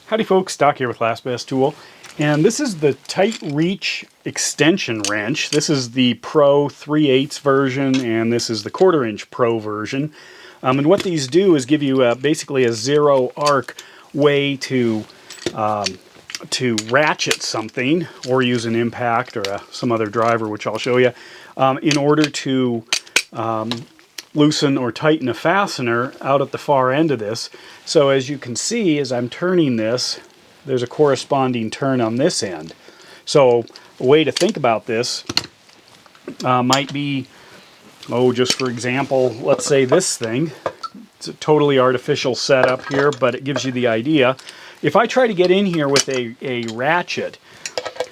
Howdy folks, Doc here with Last Best Tool, and this is the Tite-Reach Extension Wrench. This is the Pro 3/8 version, and this is the 1/4 inch Pro version. And what these do is give you basically a zero arc way to ratchet something, or use an impact or some other driver, which I'll show you, in order to loosen or tighten a fastener out at the far end of this. So as you can see, as I'm turning this, there's a corresponding turn on this end. So a way to think about this might be, just for example, let's say this thing. It's a totally artificial setup here, but it gives you the idea. If I try to get in here with a ratchet,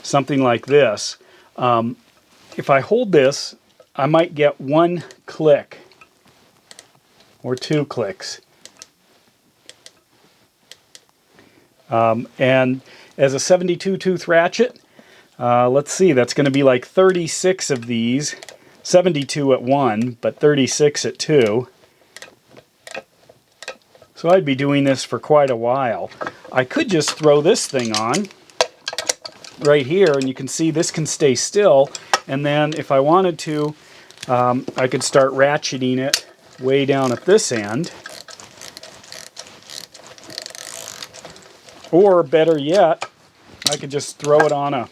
something like this, if I hold this, I might get one click or two clicks. And as a 72 tooth ratchet, let's see, that's going to be like 36 of these, 72 at one, but 36 at two. So I'd be doing this for quite a while. I could just throw this thing on right here, and you can see this can stay still, and then if I wanted to, I could start ratcheting it way down at this end. Or better yet, I could just throw it on a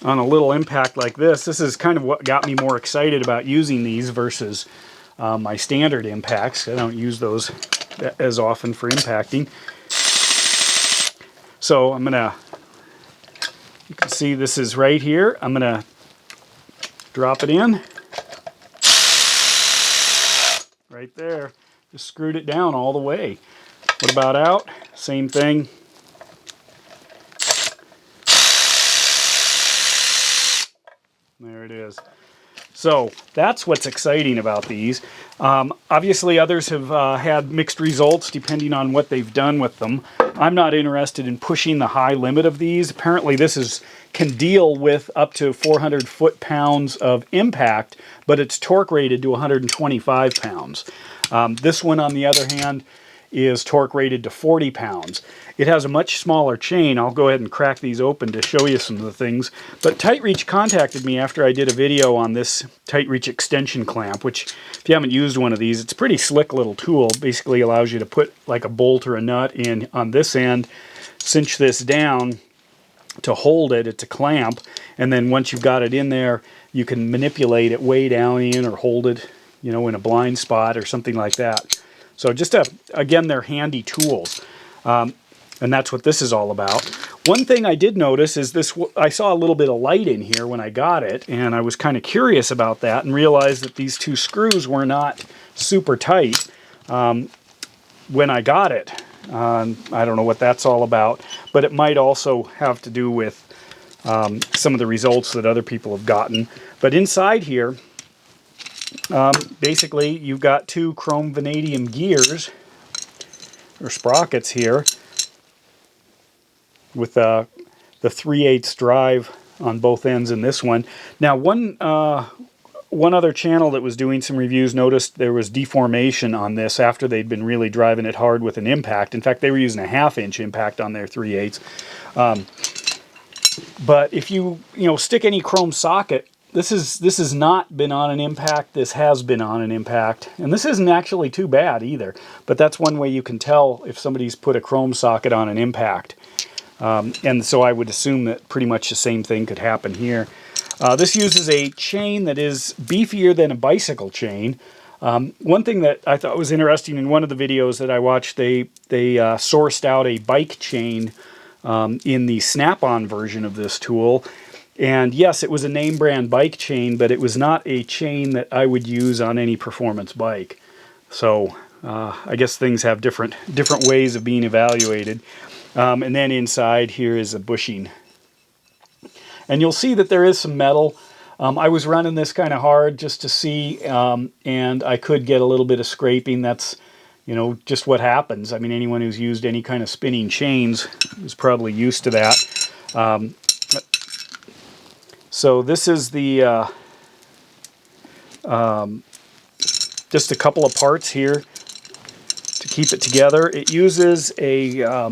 little impact like this. This is kind of what got me more excited about using these versus my standard impacts. I don't use those as often for impacting. So I'm gonna, you can see this is right here. I'm gonna drop it in. Right there. Just screwed it down all the way. What about out? Same thing. There it is. So that's what's exciting about these. Obviously others have had mixed results depending on what they've done with them. I'm not interested in pushing the high limit of these. Apparently this can deal with up to 400 foot-pounds of impact, but it's torque rated to 125 pounds. This one, on the other hand, is torque rated to 40 pounds. It has a much smaller chain. I'll go ahead and crack these open to show you some of the things. But Tite-Reach contacted me after I did a video on this Tite-Reach extension clamp, which if you haven't used one of these, it's a pretty slick little tool. Basically allows you to put like a bolt or a nut in on this end, cinch this down to hold it. It's a clamp, and then once you've got it in there, you can manipulate it way down in or hold it, you know, in a blind spot or something like that. So just again, they're handy tools, and that's what this is all about. One thing I did notice is this, I saw a little bit of light in here when I got it, and I was kind of curious about that and realized that these two screws were not super tight when I got it. I don't know what that's all about, but it might also have to do with some of the results that other people have gotten. But inside here, basically you've got two chrome vanadium gears or sprockets here with the 3/8 drive on both ends in this one. Now one other channel that was doing some reviews noticed there was deformation on this after they'd been really driving it hard with an impact. In fact, they were using a 1/2 inch impact on their 3/8. But if you stick any chrome socket, this has not been on an impact, this has been on an impact, and this isn't actually too bad either, but that's one way you can tell if somebody's put a chrome socket on an impact. And so I would assume that pretty much the same thing could happen here. This uses a chain that is beefier than a bicycle chain. One thing that I thought was interesting in one of the videos that I watched, they sourced out a bike chain in the snap-on version of this tool. And yes, it was a name brand bike chain, but it was not a chain that I would use on any performance bike. So I guess things have different ways of being evaluated. And then inside here is a bushing. And you'll see that there is some metal. I was running this kind of hard just to see, and I could get a little bit of scraping. That's, just what happens. I mean, anyone who's used any kind of spinning chains is probably used to that. So this is the just a couple of parts here to keep it together. It uses a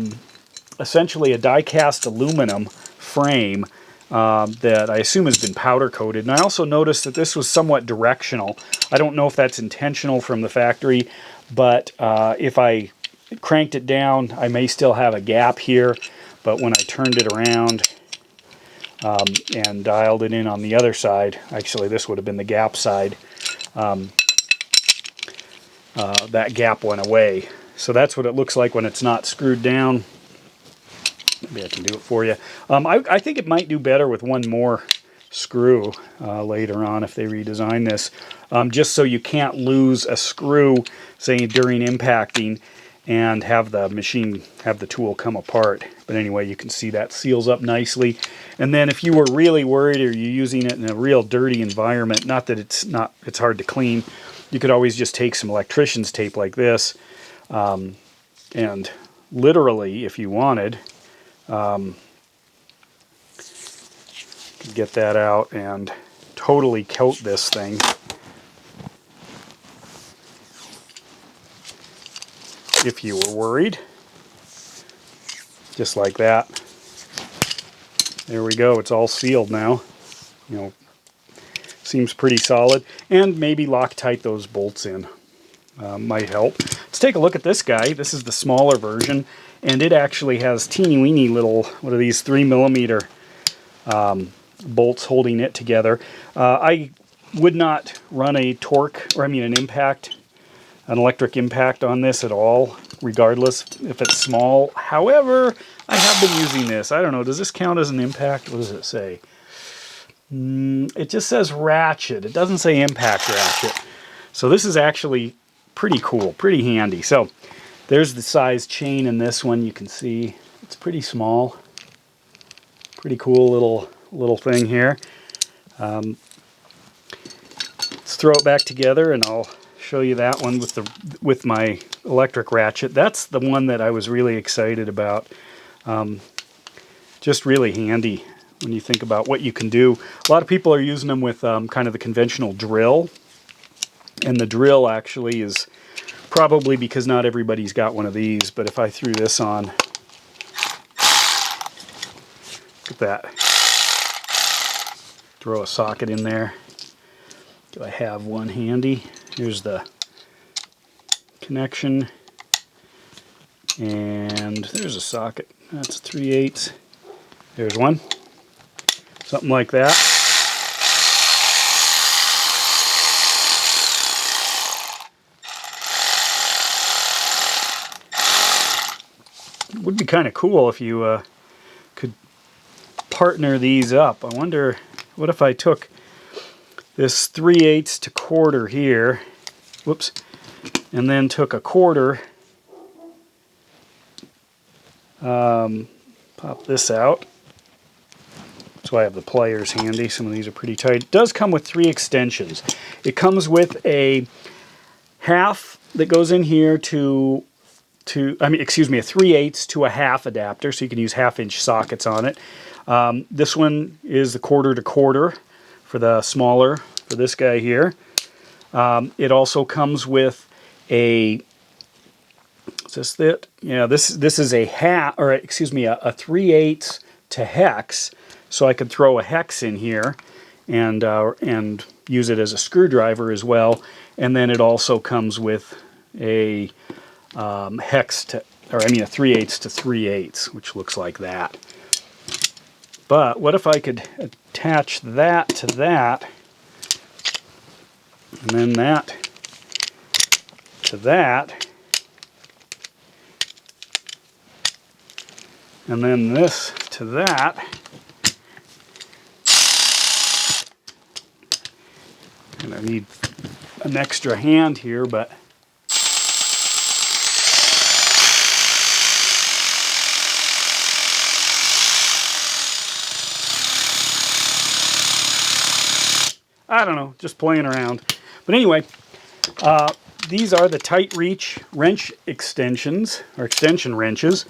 essentially a die-cast aluminum frame that I assume has been powder coated. And I also noticed that this was somewhat directional. I don't know if that's intentional from the factory, but if I cranked it down, I may still have a gap here. But when I turned it around and dialed it in on the other side, actually this would have been the gap side, that gap went away. So that's what it looks like when it's not screwed down. Maybe I can do it for you. I think it might do better with one more screw later on if they redesign this, just so you can't lose a screw, say, during impacting and have the machine, have the tool come apart. But anyway, you can see that seals up nicely. And then if you were really worried or you're using it in a real dirty environment, not that it's hard to clean, you could always just take some electrician's tape like this and literally, if you wanted, get that out and totally coat this thing. If you were worried. Just like that. There we go. It's all sealed now. You know, seems pretty solid. And maybe Loctite those bolts in. Might help. Let's take a look at this guy. This is the smaller version. And it actually has teeny weeny little, what are these, 3mm bolts holding it together. I would not run a torque, or I mean an impact, an electric impact on this at all, regardless if it's small. However, I have been using this. I don't know, does this count as an impact? What does it say? It just says ratchet. It doesn't say impact ratchet. So this is actually pretty cool, pretty handy. So there's the size chain in this one. You can see it's pretty small. Pretty cool little thing here. Let's throw it back together and I'll show you that one with my electric ratchet. That's the one that I was really excited about. Just really handy when you think about what you can do. A lot of people are using them with kind of the conventional drill. And the drill actually is probably because not everybody's got one of these, but if I threw this on, look at that. Throw a socket in there. Do I have one handy? Here's the connection. And there's a socket. That's 3/8. There's one. Something like that. It would be kind of cool if you could partner these up. I wonder, what if I took this 3/8 to quarter here, whoops, and then took a quarter, pop this out. That's why I have the pliers handy. Some of these are pretty tight. It does come with 3 extensions. It comes with a half that goes in here to a 3/8 to a half adapter, so you can use 1/2-inch sockets on it. This one is the quarter to quarter for the smaller, for this guy here. It also comes with a, is this it? Yeah, this is a half, or excuse me, a 3/8 to hex, so I could throw a hex in here and use it as a screwdriver as well. And then it also comes with a hex to, or I mean a 3/8 to 3/8, which looks like that. But what if I could attach that to that, and then that to that, and then this to that, and I need an extra hand here, but I don't know, just playing around. But anyway, these are the Tite-Reach wrench extensions, or extension wrenches.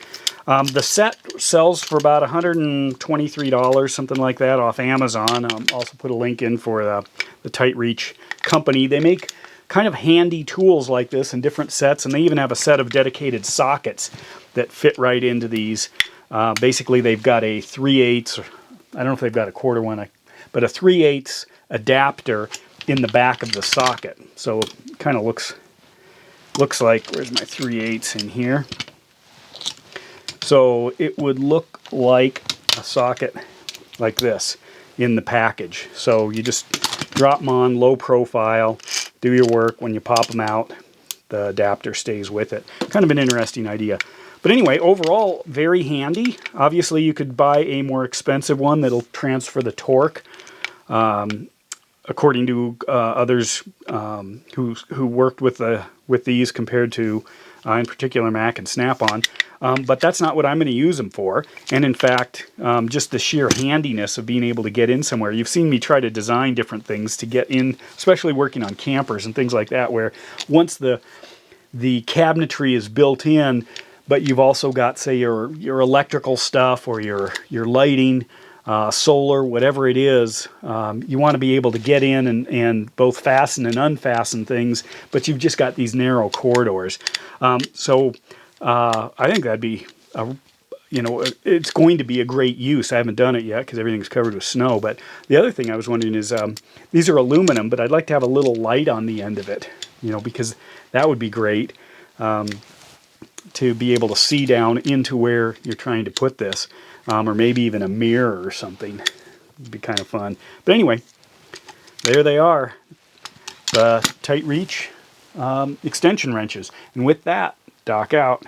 The set sells for about $123, something like that, off Amazon. Also put a link in for the Tite-Reach company. They make kind of handy tools like this in different sets, and they even have a set of dedicated sockets that fit right into these. Basically, they've got a 3/8, I don't know if they've got a quarter one, but a 3/8 adapter in the back of the socket. So it kind of looks like, where's my 3/8 in here? So it would look like a socket like this in the package. So you just drop them on, low profile, do your work. When you pop them out, the adapter stays with it. Kind of an interesting idea. But anyway, overall, very handy. Obviously, you could buy a more expensive one that'll transfer the torque, according to others who worked with these compared to, in particular, Mac and Snap-on. But that's not what I'm going to use them for. And in fact, just the sheer handiness of being able to get in somewhere. You've seen me try to design different things to get in, especially working on campers and things like that, where once the cabinetry is built in, but you've also got, say, your electrical stuff or your lighting, solar, whatever it is, you want to be able to get in and both fasten and unfasten things, but you've just got these narrow corridors. So I think that'd be, it's going to be a great use. I haven't done it yet because everything's covered with snow. But the other thing I was wondering is, these are aluminum, but I'd like to have a little light on the end of it, because that would be great. To be able to see down into where you're trying to put this, or maybe even a mirror or something. It'd be kind of fun. But anyway, there they are, the Tite-Reach extension wrenches. And with that, Doc out.